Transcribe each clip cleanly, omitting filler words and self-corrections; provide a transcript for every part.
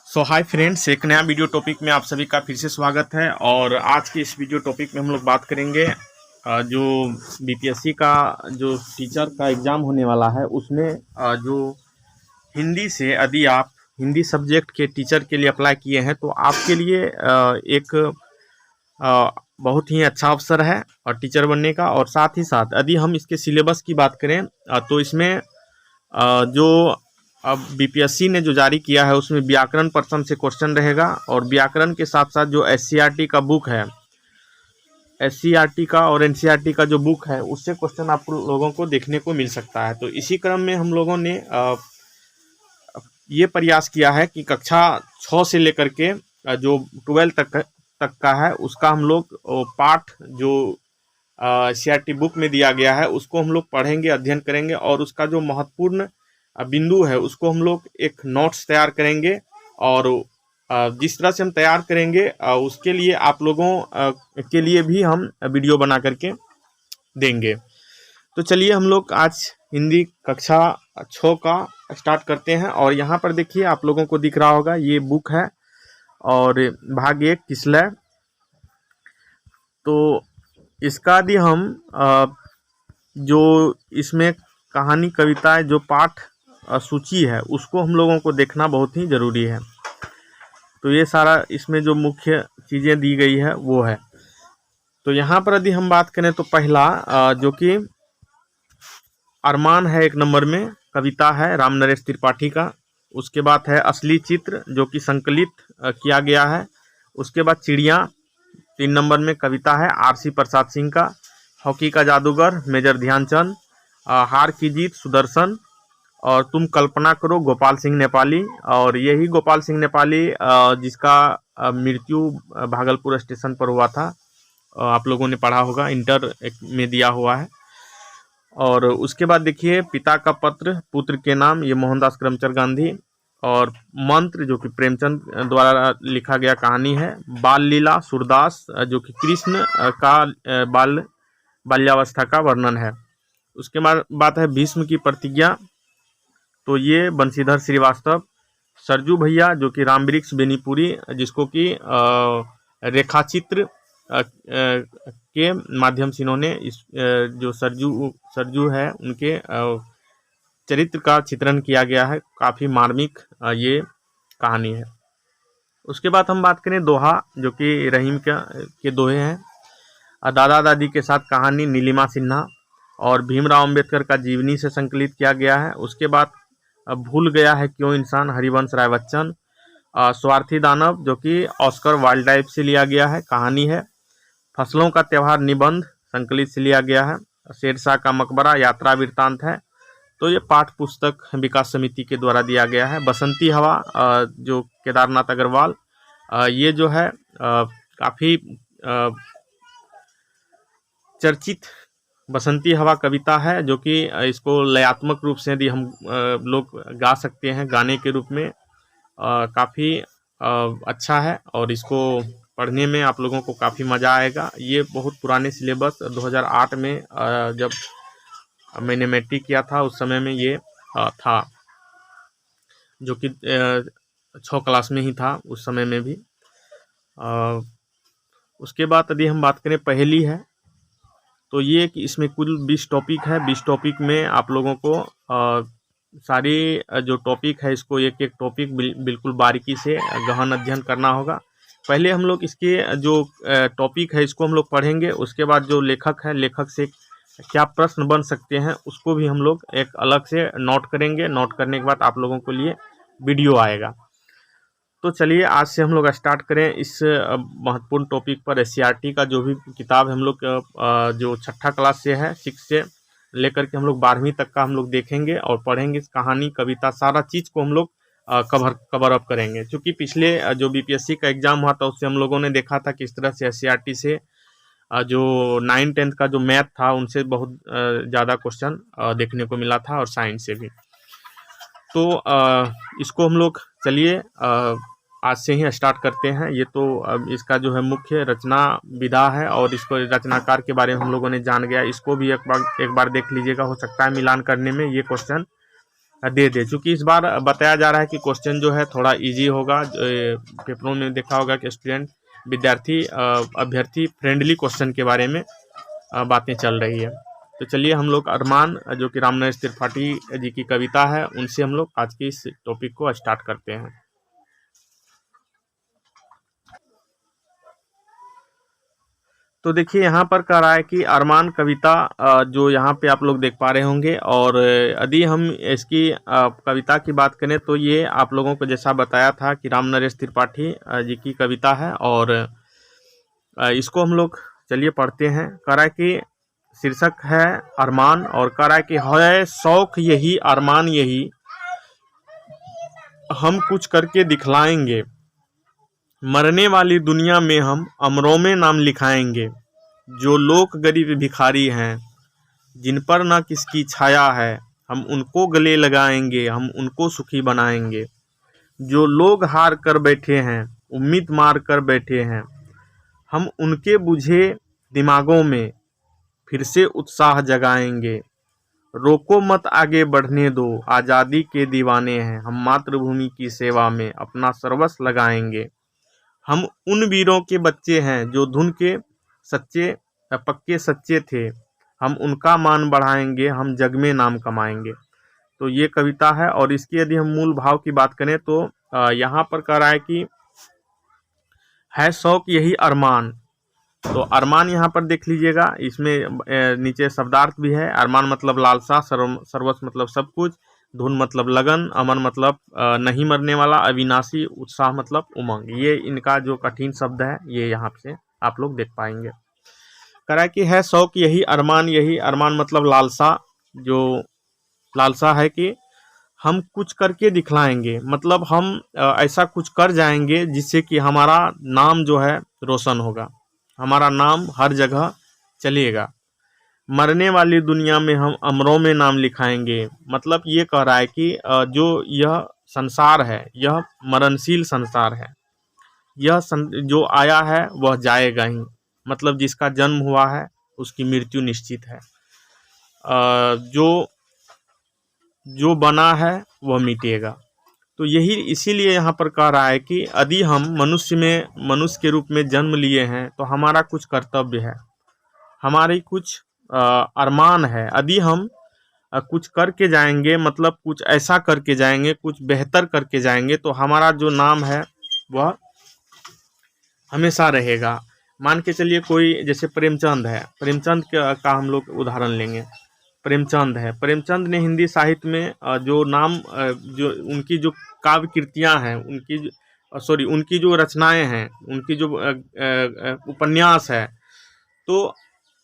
Hi friends, एक नया video topic में आप सभी का फिर से स्वागत है। और आज के इस वीडियो टॉपिक में हम लोग बात करेंगे जो बीपीएससी का जो टीचर का एग्ज़ाम होने वाला है उसमें जो हिंदी से यदि आप हिंदी सब्जेक्ट के टीचर के लिए अप्लाई किए हैं तो आपके लिए एक बहुत ही अच्छा अवसर है और टीचर बनने का। और साथ ही साथ यदि हम इसके सिलेबस की बात करें तो इसमें जो अब बीपीएससी ने जो जारी किया है उसमें व्याकरण पर्सन से क्वेश्चन रहेगा। और व्याकरण के साथ साथ जो एससीईआरटी का बुक है, एससीईआरटी का और एनसीईआरटी का जो बुक है उससे क्वेश्चन आप लोगों को देखने को मिल सकता है। तो इसी क्रम में हम लोगों ने ये प्रयास किया है कि कक्षा 6 से लेकर के जो 12 तक का है उसका हम लोग पाठ जो एससीईआरटी बुक में दिया गया है उसको हम लोग पढ़ेंगे, अध्ययन करेंगे और उसका जो महत्वपूर्ण बिंदु है उसको हम लोग एक नोट्स तैयार करेंगे। और जिस तरह से हम तैयार करेंगे उसके लिए आप लोगों के लिए भी हम वीडियो बना करके देंगे। तो चलिए हम लोग आज हिंदी कक्षा 6 का स्टार्ट करते हैं। और यहाँ पर देखिए आप लोगों को दिख रहा होगा ये बुक है और भाग 1 किसलय। तो इसका यदि हम जो इसमें कहानी कविताएं जो पाठ सूची है उसको हम लोगों को देखना बहुत ही ज़रूरी है। तो ये सारा इसमें जो मुख्य चीज़ें दी गई है वो है। तो यहाँ पर यदि हम बात करें तो पहला जो कि अरमान है, 1 नंबर में कविता है राम नरेश त्रिपाठी का। उसके बाद है असली चित्र जो कि संकलित किया गया है। उसके बाद चिड़िया 3 नंबर में कविता है आरसी प्रसाद सिंह का। हॉकी का जादूगर मेजर ध्यानचंद। हार की जीत सुदर्शन। और तुम कल्पना करो गोपाल सिंह नेपाली। और यही गोपाल सिंह नेपाली जिसका मृत्यु भागलपुर स्टेशन पर हुआ था, आप लोगों ने पढ़ा होगा, इंटर में दिया हुआ है। और उसके बाद देखिए पिता का पत्र पुत्र के नाम, ये मोहनदास करमचंद गांधी। और मंत्र जो कि प्रेमचंद द्वारा लिखा गया कहानी है। बाल लीला सूरदास जो कि कृष्ण का बाल्यावस्था का वर्णन है। उसके बाद बात है भीष्म की प्रतिज्ञा, तो ये बंशीधर श्रीवास्तव। सरजू भैया जो कि रामवृक्ष बेनीपुरी, जिसको कि रेखाचित्र के माध्यम से इन्होंने इस जो सरजू है उनके चरित्र का चित्रण किया गया है। काफ़ी मार्मिक ये कहानी है। उसके बाद हम बात करें दोहा जो कि रहीम के दोहे हैं। दादा दादी के साथ कहानी नीलिमा सिन्हा। और भीमराव अंबेडकर का जीवनी से संकलित किया गया है। उसके बाद भूल गया है क्यों इंसान, हरिवंश राय बच्चन। स्वार्थी दानव जो कि ऑस्कर वाइल्ड लाइफ से लिया गया है, कहानी है। फसलों का त्यौहार निबंध संकलित से लिया गया है। शेरशाह का मकबरा यात्रा वृत्तांत है। तो ये पाठ पुस्तक विकास समिति के द्वारा दिया गया है। बसंती हवा जो केदारनाथ अग्रवाल, ये जो है काफ़ी चर्चित बसंती हवा कविता है जो कि इसको लयात्मक रूप से यदि हम लोग गा सकते हैं गाने के रूप में, काफ़ी अच्छा है और इसको पढ़ने में आप लोगों को काफ़ी मज़ा आएगा। ये बहुत पुराने सिलेबस 2008 में जब मैंने मैट्रिक किया था उस समय में ये था, जो कि 6 क्लास में ही था उस समय में भी। उसके बाद यदि हम बात करें पहेली है, तो ये कि इसमें कुल 20 टॉपिक है। 20 टॉपिक में आप लोगों को सारी जो टॉपिक है इसको एक एक टॉपिक बिल्कुल बारीकी से गहन अध्ययन करना होगा। पहले हम लोग इसके जो टॉपिक है इसको हम लोग पढ़ेंगे। उसके बाद जो लेखक है, लेखक से क्या प्रश्न बन सकते हैं उसको भी हम लोग एक अलग से नोट करेंगे। नोट करने के बाद आप लोगों के लिए वीडियो आएगा। तो चलिए आज से हम लोग स्टार्ट करें इस महत्वपूर्ण टॉपिक पर। एससीईआरटी का जो भी किताब हम लोग जो 6ठा क्लास से है, 6 से लेकर के हम लोग 12वीं तक का हम लोग देखेंगे और पढ़ेंगे। कहानी कविता सारा चीज़ को हम लोग कवर अप करेंगे। क्योंकि पिछले जो बीपीएससी का एग्ज़ाम हुआ था उससे हम लोगों ने देखा था किस तरह से एससीईआरटी से जो 9-10 का जो मैथ था उनसे बहुत ज़्यादा क्वेश्चन देखने को मिला था और साइंस से भी। तो इसको हम लोग चलिए आज से ही स्टार्ट करते हैं। ये तो अब इसका जो है मुख्य रचना विधा है और इसको रचनाकार के बारे में हम लोगों ने जान गया। इसको भी एक बार देख लीजिएगा, हो सकता है मिलान करने में ये क्वेश्चन दे दे। चूँकि इस बार बताया जा रहा है कि क्वेश्चन जो है थोड़ा इजी होगा। पेपरों में देखा होगा कि स्टूडेंट विद्यार्थी अभ्यर्थी फ्रेंडली क्वेश्चन के बारे में बातें चल रही है। तो चलिए हम लोग अरमान, जो कि रामनरेश त्रिपाठी जी की कविता है, उनसे हम लोग आज के इस टॉपिक को स्टार्ट करते हैं। तो देखिए यहाँ पर कह रहा है कि अरमान कविता, जो यहाँ पे आप लोग देख पा रहे होंगे। और यदि हम इसकी कविता की बात करें तो ये आप लोगों को जैसा बताया था कि रामनरेश त्रिपाठी जी की कविता है। और इसको हम लोग चलिए पढ़ते हैं। कह रहा है कि शीर्षक है अरमान, और कह रहा है कि है शौक यही अरमान यही, हम कुछ करके दिखलाएंगे, मरने वाली दुनिया में हम अमरों में नाम लिखाएंगे। जो लोग गरीब भिखारी हैं, जिन पर ना किसकी छाया है, हम उनको गले लगाएंगे, हम उनको सुखी बनाएंगे। जो लोग हार कर बैठे हैं, उम्मीद मार कर बैठे हैं, हम उनके बुझे दिमागों में फिर से उत्साह जगाएंगे। रोको मत आगे बढ़ने दो, आज़ादी के दीवाने हैं, हम मातृभूमि की सेवा में अपना सर्वस्व लगाएंगे। हम उन वीरों के बच्चे हैं जो धुन के सच्चे पक्के सच्चे थे, हम उनका मान बढ़ाएंगे, हम जग में नाम कमाएंगे। तो ये कविता है। और इसकी यदि हम मूल भाव की बात करें तो यहाँ पर कह रहा है कि है शौक यही अरमान। तो अरमान यहाँ पर देख लीजिएगा, इसमें नीचे शब्दार्थ भी है। अरमान मतलब लालसा, सर्वस्व मतलब सब कुछ, धुन मतलब लगन, अमर मतलब नहीं मरने वाला, अविनाशी, उत्साह मतलब उमंग। ये इनका जो कठिन शब्द है ये यहाँ से आप लोग देख पाएंगे। कह रहा है कि है शौक यही अरमान यही, अरमान मतलब लालसा, जो लालसा है कि हम कुछ करके दिखलाएंगे, मतलब हम ऐसा कुछ कर जाएंगे जिससे कि हमारा नाम जो है रोशन होगा, हमारा नाम हर जगह चलेगा। मरने वाली दुनिया में हम अमरों में नाम लिखाएंगे, मतलब ये कह रहा है कि जो यह संसार है यह मरणशील संसार है। यह जो आया है वह जाएगा ही, मतलब जिसका जन्म हुआ है उसकी मृत्यु निश्चित है। जो जो बना है वह मिटेगा। तो यही इसीलिए यहाँ पर कह रहा है कि यदि हम मनुष्य के रूप में जन्म लिए हैं तो हमारा कुछ कर्तव्य है, हमारी कुछ अरमान है। यदि हम कुछ करके जाएंगे, मतलब कुछ ऐसा करके जाएंगे, कुछ बेहतर करके जाएंगे, तो हमारा जो नाम है वह हमेशा रहेगा। मान के चलिए कोई जैसे प्रेमचंद है, प्रेमचंद का हम लोग उदाहरण लेंगे। प्रेमचंद है, प्रेमचंद ने हिंदी साहित्य में जो नाम जो उनकी जो काव्य कृतियाँ हैं, उनकी जो रचनाएं हैं, उनकी जो उपन्यास है, तो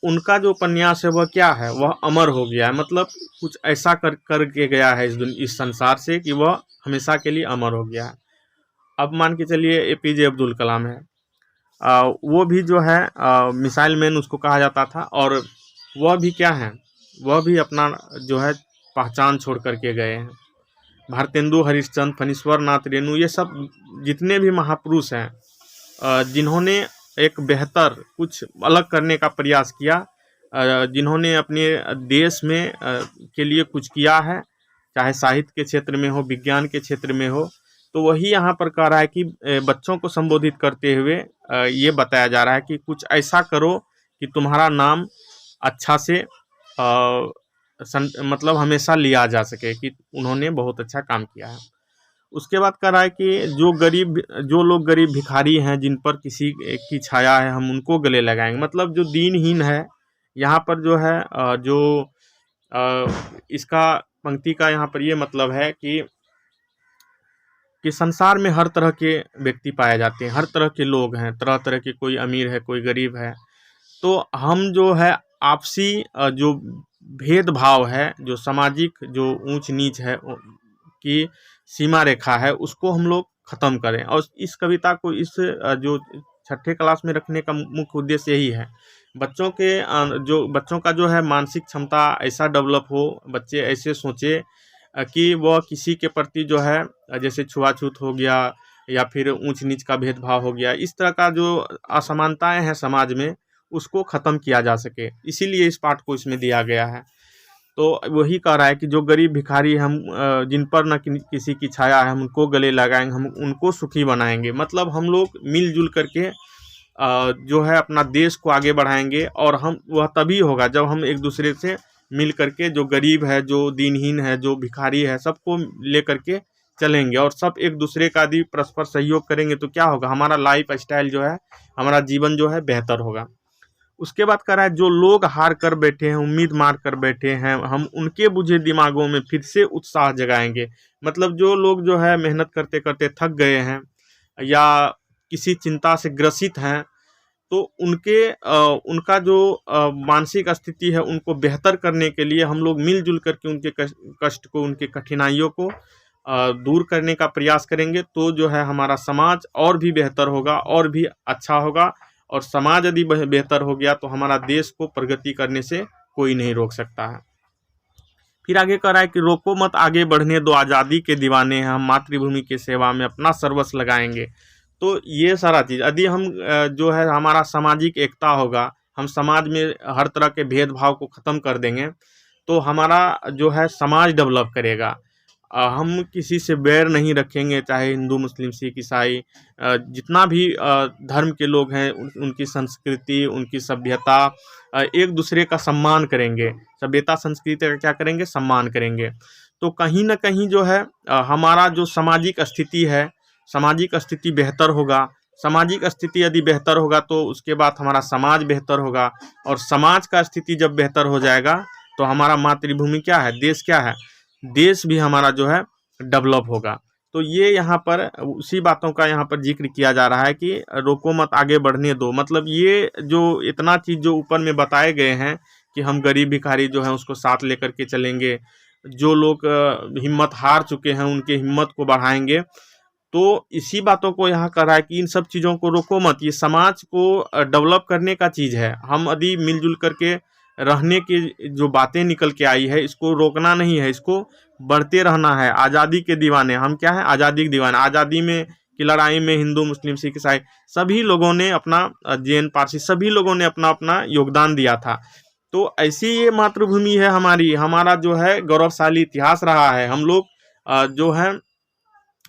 उनका जो उपन्यास है वह क्या है, वह अमर हो गया है। मतलब कुछ ऐसा करके गया है इस संसार से कि वह हमेशा के लिए अमर हो गया है। अब मान के चलिए APJ अब्दुल कलाम है, वो भी जो है मिसाइल मैन उसको कहा जाता था, और वह भी क्या है, वह भी अपना जो है पहचान छोड़ करके गए हैं। भारतेंदु हरिश्चंद्र, फणीश्वर नाथ रेणु, ये सब जितने भी महापुरुष हैं जिन्होंने एक बेहतर कुछ अलग करने का प्रयास किया, जिन्होंने अपने देश में के लिए कुछ किया है, चाहे साहित्य के क्षेत्र में हो, विज्ञान के क्षेत्र में हो, तो वही यहाँ पर कह रहा है कि बच्चों को संबोधित करते हुए ये बताया जा रहा है कि कुछ ऐसा करो कि तुम्हारा नाम अच्छा से मतलब हमेशा लिया जा सके कि उन्होंने बहुत अच्छा काम किया है। उसके बाद कह रहा है कि जो लोग गरीब भिखारी हैं, जिन पर किसी की छाया है, हम उनको गले लगाएंगे। मतलब जो दीनहीन है, यहाँ पर जो है इसका पंक्ति का यहाँ पर ये मतलब है कि संसार में हर तरह के व्यक्ति पाए जाते हैं, हर तरह के लोग हैं, तरह तरह के, कोई अमीर है, कोई गरीब है। तो हम जो है आपसी जो भेदभाव है, जो सामाजिक जो ऊंच नीच है की सीमा रेखा है, उसको हम लोग ख़त्म करें। और इस कविता को इस जो छठे क्लास में रखने का मुख्य उद्देश्य यही है। बच्चों का जो है मानसिक क्षमता ऐसा डेवलप हो, बच्चे ऐसे सोचे कि वह किसी के प्रति जो है जैसे छुआछूत हो गया या फिर ऊंच नीच का भेदभाव हो गया, इस तरह का जो असमानताएं हैं समाज में, उसको ख़त्म किया जा सके। इसीलिए इस पाठ को इसमें दिया गया है। तो वही कह रहा है कि जो गरीब भिखारी हम जिन पर न किसी की छाया है, हम उनको गले लगाएंगे, हम उनको सुखी बनाएंगे। मतलब हम लोग मिलजुल करके जो है अपना देश को आगे बढ़ाएंगे, और हम वह तभी होगा जब हम एक दूसरे से मिल करके, जो गरीब है, जो दीनहीन है, जो भिखारी है, सबको ले करके चलेंगे, और सब एक दूसरे का यदि परस्पर सहयोग करेंगे तो क्या होगा, हमारा लाइफ स्टाइल जो है, हमारा जीवन जो है बेहतर होगा। उसके बाद कह रहा है जो लोग हार कर बैठे हैं, उम्मीद मार कर बैठे हैं, हम उनके बुझे दिमागों में फिर से उत्साह जगाएंगे। मतलब जो लोग जो है मेहनत करते करते थक गए हैं या किसी चिंता से ग्रसित हैं, तो उनका जो मानसिक स्थिति है, उनको बेहतर करने के लिए हम लोग मिलजुल करके उनके कष्ट को, उनके कठिनाइयों को दूर करने का प्रयास करेंगे। तो जो है हमारा समाज और भी बेहतर होगा, और भी अच्छा होगा, और समाज यदि बेहतर हो गया तो हमारा देश को प्रगति करने से कोई नहीं रोक सकता है। फिर आगे कह रहा है कि रोको मत आगे बढ़ने दो, आज़ादी के दीवाने हैं, हम मातृभूमि की सेवा में अपना सर्वस्व लगाएंगे। तो ये सारा चीज़ यदि हम जो है हमारा सामाजिक एकता होगा, हम समाज में हर तरह के भेदभाव को ख़त्म कर देंगे, तो हमारा जो है समाज डेवलप करेगा। हम किसी से बैर नहीं रखेंगे, चाहे हिंदू, मुस्लिम, सिख, ईसाई, जितना भी धर्म के लोग हैं, उनकी संस्कृति, उनकी सभ्यता, एक दूसरे का सम्मान करेंगे। सभ्यता संस्कृति का क्या करेंगे, सम्मान करेंगे। तो कहीं ना कहीं जो है हमारा जो सामाजिक स्थिति है, सामाजिक स्थिति बेहतर होगा। सामाजिक स्थिति यदि बेहतर होगा तो उसके बाद हमारा समाज बेहतर होगा, और समाज का स्थिति जब बेहतर हो जाएगा तो हमारा मातृभूमि क्या है, देश क्या है, देश भी हमारा जो है डेवलप होगा। तो ये यहाँ पर उसी बातों का यहाँ पर जिक्र किया जा रहा है कि रोको मत आगे बढ़ने दो। मतलब ये जो इतना चीज़ जो ऊपर में बताए गए हैं कि हम गरीब भिखारी जो है उसको साथ लेकर के चलेंगे, जो लोग हिम्मत हार चुके हैं उनके हिम्मत को बढ़ाएंगे। तो इसी बातों को यहाँ कर रहा है कि इन सब चीज़ों को रोको मत, ये समाज को डेवलप करने का चीज़ है। हम यदि मिलजुल करके रहने की जो बातें निकल के आई है, इसको रोकना नहीं है, इसको बढ़ते रहना है। आज़ादी के दीवाने, हम क्या है, आज़ादी के दीवाने। आज़ादी में की लड़ाई में हिंदू, मुस्लिम, सिख, ईसाई सभी लोगों ने अपना, जैन, पारसी सभी लोगों ने अपना अपना योगदान दिया था। तो ऐसी ये मातृभूमि है हमारी, हमारा जो है गौरवशाली इतिहास रहा है। हम लोग जो है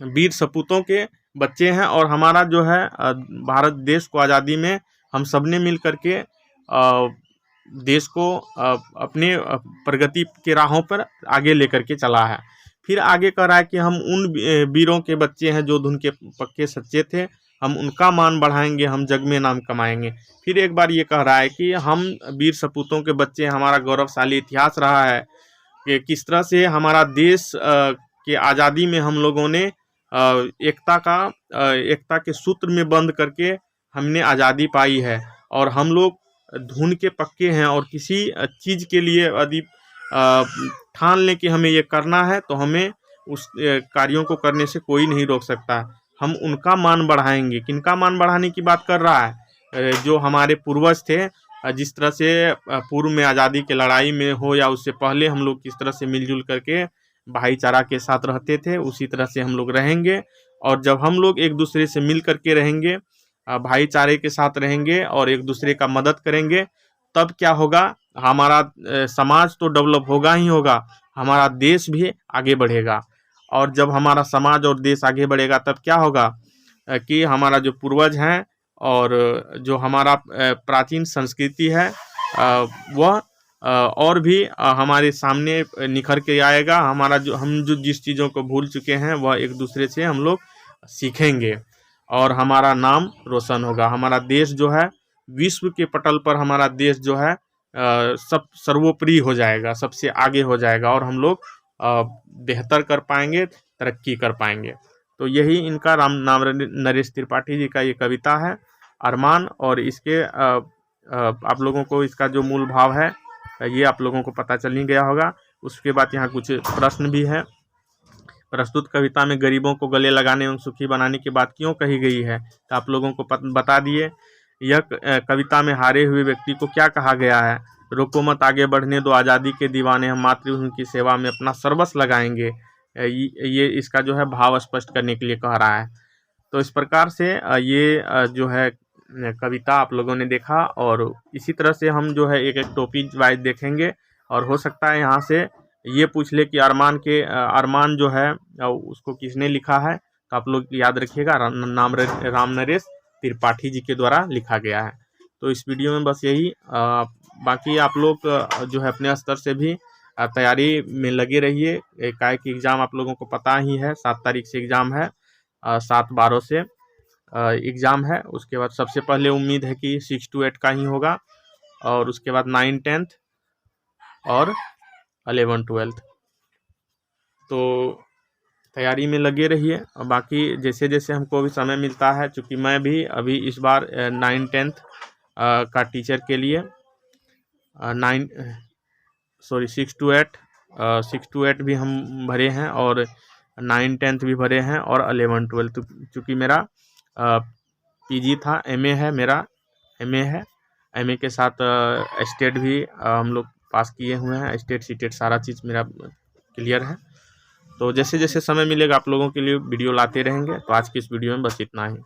वीर सपूतों के बच्चे हैं, और हमारा जो है भारत देश को आज़ादी में हम सब ने मिल करके देश को अपने प्रगति के राहों पर आगे लेकर के चला है। फिर आगे कह रहा है कि हम उन वीरों के बच्चे हैं जो धुन के पक्के सच्चे थे, हम उनका मान बढ़ाएंगे, हम जग में नाम कमाएंगे। फिर एक बार ये कह रहा है कि हम वीर सपूतों के बच्चे, हमारा गौरवशाली इतिहास रहा है कि किस तरह से हमारा देश के आज़ादी में हम लोगों ने एकता के सूत्र में बंद करके हमने आज़ादी पाई है। और हम लोग धुन के पक्के हैं, और किसी चीज़ के लिए यदि ठान लें कि हमें ये करना है तो हमें उस कार्यों को करने से कोई नहीं रोक सकता। हम उनका मान बढ़ाएंगे। किनका मान बढ़ाने की बात कर रहा है, जो हमारे पूर्वज थे, जिस तरह से पूर्व में आज़ादी की लड़ाई में हो या उससे पहले हम लोग किस तरह से मिलजुल करके भाईचारा के साथ रहते थे, उसी तरह से हम लोग रहेंगे। और जब हम लोग एक दूसरे से मिल करके रहेंगे, भाईचारे के साथ रहेंगे और एक दूसरे का मदद करेंगे, तब क्या होगा, हमारा समाज तो डेवलप होगा ही होगा, हमारा देश भी आगे बढ़ेगा। और जब हमारा समाज और देश आगे बढ़ेगा तब क्या होगा कि हमारा जो पूर्वज हैं और जो हमारा प्राचीन संस्कृति है वह और भी हमारे सामने निखर के आएगा। हमारा जो जिस चीज़ों को भूल चुके हैं वह एक दूसरे से हम लोग सीखेंगे, और हमारा नाम रोशन होगा। हमारा देश जो है विश्व के पटल पर, हमारा देश जो है सब सर्वोपरि हो जाएगा, सबसे आगे हो जाएगा, और हम लोग बेहतर कर पाएंगे, तरक्की कर पाएंगे। तो यही इनका नाम नरेश त्रिपाठी जी का ये कविता है, अरमान। और इसके आप लोगों को इसका जो मूल भाव है ये आप लोगों को पता चल ही गया होगा। उसके बाद यहाँ कुछ प्रश्न भी है। प्रस्तुत कविता में गरीबों को गले लगाने एवं सुखी बनाने की बात क्यों कही गई है, तो आप लोगों को बता दिए। यह कविता में हारे हुए व्यक्ति को क्या कहा गया है, रोको मत आगे बढ़ने दो, आज़ादी के दीवाने, हम मातृभूमि की सेवा में अपना सर्वस्व लगाएंगे। ये इसका जो है भाव स्पष्ट करने के लिए कह रहा है। तो इस प्रकार से ये जो है कविता आप लोगों ने देखा, और इसी तरह से हम जो है एक एक टॉपिक वाइज देखेंगे। और हो सकता है यहाँ से ये पूछ ले कि अरमान जो है उसको किसने लिखा है। तो आप लोग याद रखिएगा, नाम रामनरेश त्रिपाठी जी के द्वारा लिखा गया है। तो इस वीडियो में बस यही, बाकी आप लोग जो है अपने स्तर से भी तैयारी में लगे रहिए। काय की एग्ज़ाम आप लोगों को पता ही है, 7 तारीख से एग्ज़ाम है, 7/12 से एग्ज़ाम है। उसके बाद सबसे पहले उम्मीद है कि 6 to 8 का ही होगा, और उसके बाद 9, 10th और 11, 12। तो तैयारी में लगे रहिए। और बाकी जैसे जैसे हमको भी समय मिलता है, चूँकि मैं भी अभी इस बार 9, 10th का टीचर के लिए 6 to 8 भी हम भरे हैं, और 9, 10th भी भरे हैं, और 11, 12। चूँकि मेरा पीजी था, एमए है, मेरा एमए है। एमए के साथ स्टेट भी हम लोग पास किए हुए हैं, स्टेट सीटेट सारा चीज़ मेरा क्लियर है। तो जैसे जैसे समय मिलेगा आप लोगों के लिए वीडियो लाते रहेंगे। तो आज की इस वीडियो में बस इतना ही।